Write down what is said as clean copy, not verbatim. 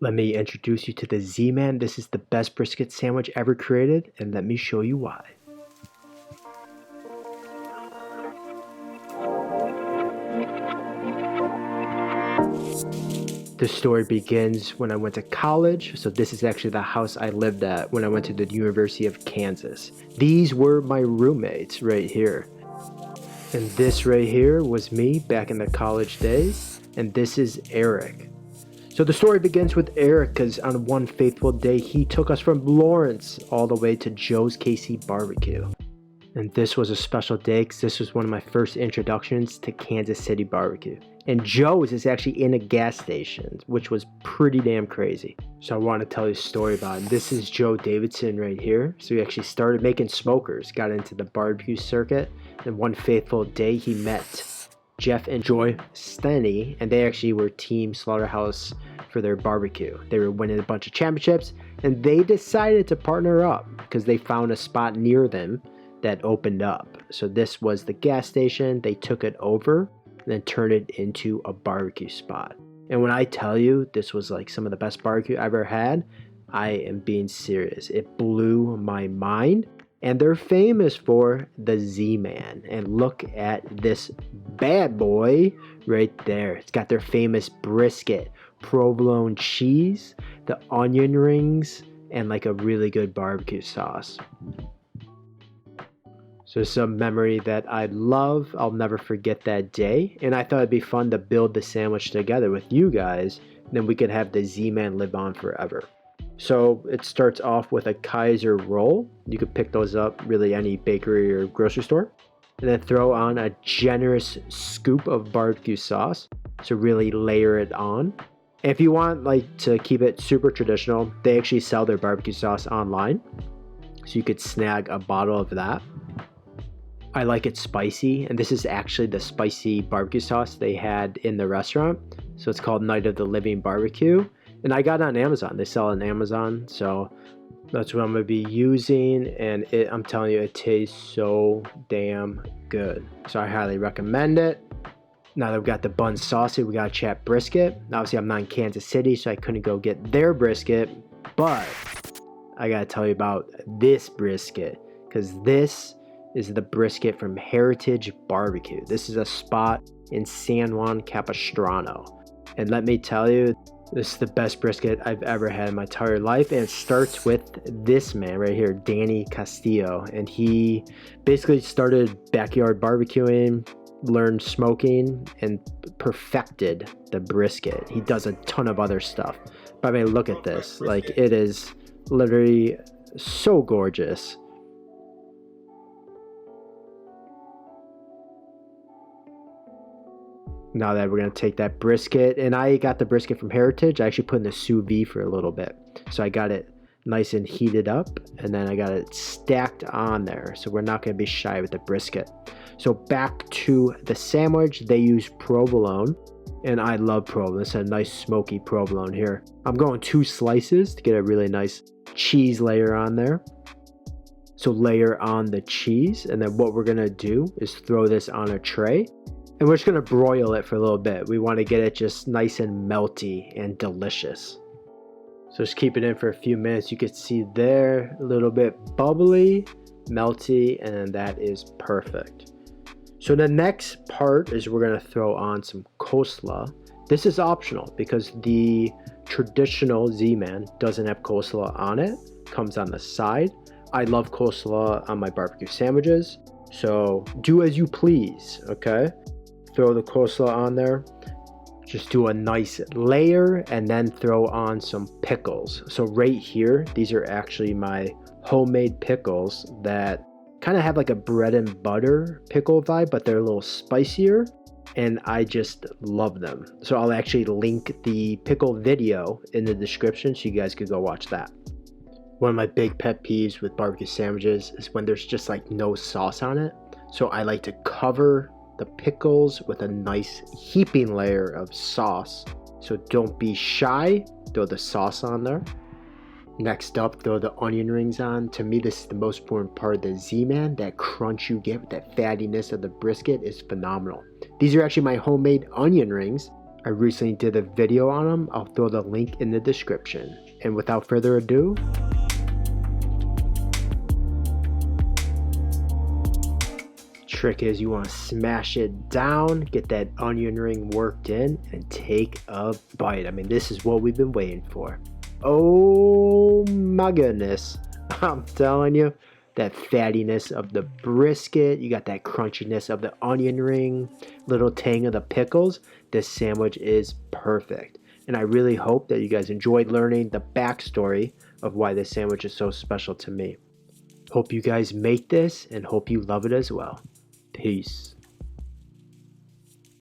Let me introduce you to the Z-Man. This is the best brisket sandwich ever created, and let me show you why. The story begins when I went to college, so this is actually the house I lived at when I went to the University of Kansas. These were my roommates right here. And this right here was me back in the college days, and this is Eric. So the story begins with Eric because on one faithful day, he took us from Lawrence all the way to Joe's KC Barbecue. And this was a special day because this was one of my first introductions to Kansas City barbecue. And Joe's is actually in a gas station, which was pretty damn crazy. So I want to tell you a story about it. This is Joe Davidson right here. So he actually started making smokers, got into the barbecue circuit, and one faithful day he met Jeff and Joy Stenny, and they actually were Team Slaughterhouse for their barbecue. They were winning a bunch of championships, and they decided to partner up because they found a spot near them that opened up. So this was the gas station. They took it over and then turned it into a barbecue spot. And when I tell you this was like some of the best barbecue I ever had, I am being serious. It blew my mind. And they're famous for the Z-Man. And look at this bad boy right there. It's got their famous brisket, provolone cheese, the onion rings, and like a really good barbecue sauce. So some memory that I love. I'll never forget that day. And I thought it'd be fun to build the sandwich together with you guys. Then we could have the Z-Man live on forever. So it starts off with a Kaiser roll. You could pick those up really any bakery or grocery store. And then throw on a generous scoop of barbecue sauce. So really layer it on. And if you want like to keep it super traditional, they actually sell their barbecue sauce online. So you could snag a bottle of that. I like it spicy, and this is actually the spicy barbecue sauce they had in the restaurant. So it's called Night of the Living Barbecue. And I got it on Amazon. They sell it on Amazon. So that's what I'm going to be using. And I'm telling you, it tastes so damn good. So I highly recommend it. Now that we've got the bun saucy, we got to chat brisket. Obviously, I'm not in Kansas City, so I couldn't go get their brisket. But I got to tell you about this brisket. Because this is the brisket from Heritage BBQ. This is a spot in San Juan Capistrano. And let me tell you, this is the best brisket I've ever had in my entire life. And it starts with this man right here, Danny Castillo. And he basically started backyard barbecuing, learned smoking, and perfected the brisket. He does a ton of other stuff. But I mean, look at this. Like, it is literally so gorgeous. Now that we're going to take that brisket, and I got the brisket from Heritage. I actually put in the sous vide for a little bit. So I got it nice and heated up, and then I got it stacked on there. So we're not going to be shy with the brisket. So back to the sandwich, they use provolone, and I love provolone. It's a nice smoky provolone here. I'm going 2 slices to get a really nice cheese layer on there. So layer on the cheese, and then what we're going to do is throw this on a tray. And we're just going to broil it for a little bit. We want to get it just nice and melty and delicious. So just keep it in for a few minutes. You can see there a little bit bubbly, melty, and that is perfect. So the next part is we're going to throw on some coleslaw. This is optional because the traditional Z-Man doesn't have coleslaw on it. It comes on the side. I love coleslaw on my barbecue sandwiches. So do as you please, okay? Throw the coleslaw on there. Just do a nice layer and then throw on some pickles. So right here, these are actually my homemade pickles that kind of have like a bread and butter pickle vibe, but they're a little spicier, and I just love them. So I'll actually link the pickle video in the description so you guys could go watch that. One of my big pet peeves with barbecue sandwiches is when there's just like no sauce on it. So I like to cover the pickles with a nice heaping layer of sauce. So don't be shy, throw the sauce on there. Next up, throw the onion rings on. To me, this is the most important part of the Z-Man. That crunch you get with that fattiness of the brisket is phenomenal. These are actually my homemade onion rings. I recently did a video on them. I'll throw the link in the description. And without further ado, trick is you want to smash it down, get that onion ring worked in, and take a bite. I mean, this is what we've been waiting for. Oh my goodness. I'm telling you, that fattiness of the brisket, you got that crunchiness of the onion ring, little tang of the pickles. This sandwich is perfect. And I really hope that you guys enjoyed learning the backstory of why this sandwich is so special to me. Hope you guys make this and hope you love it as well. Peace.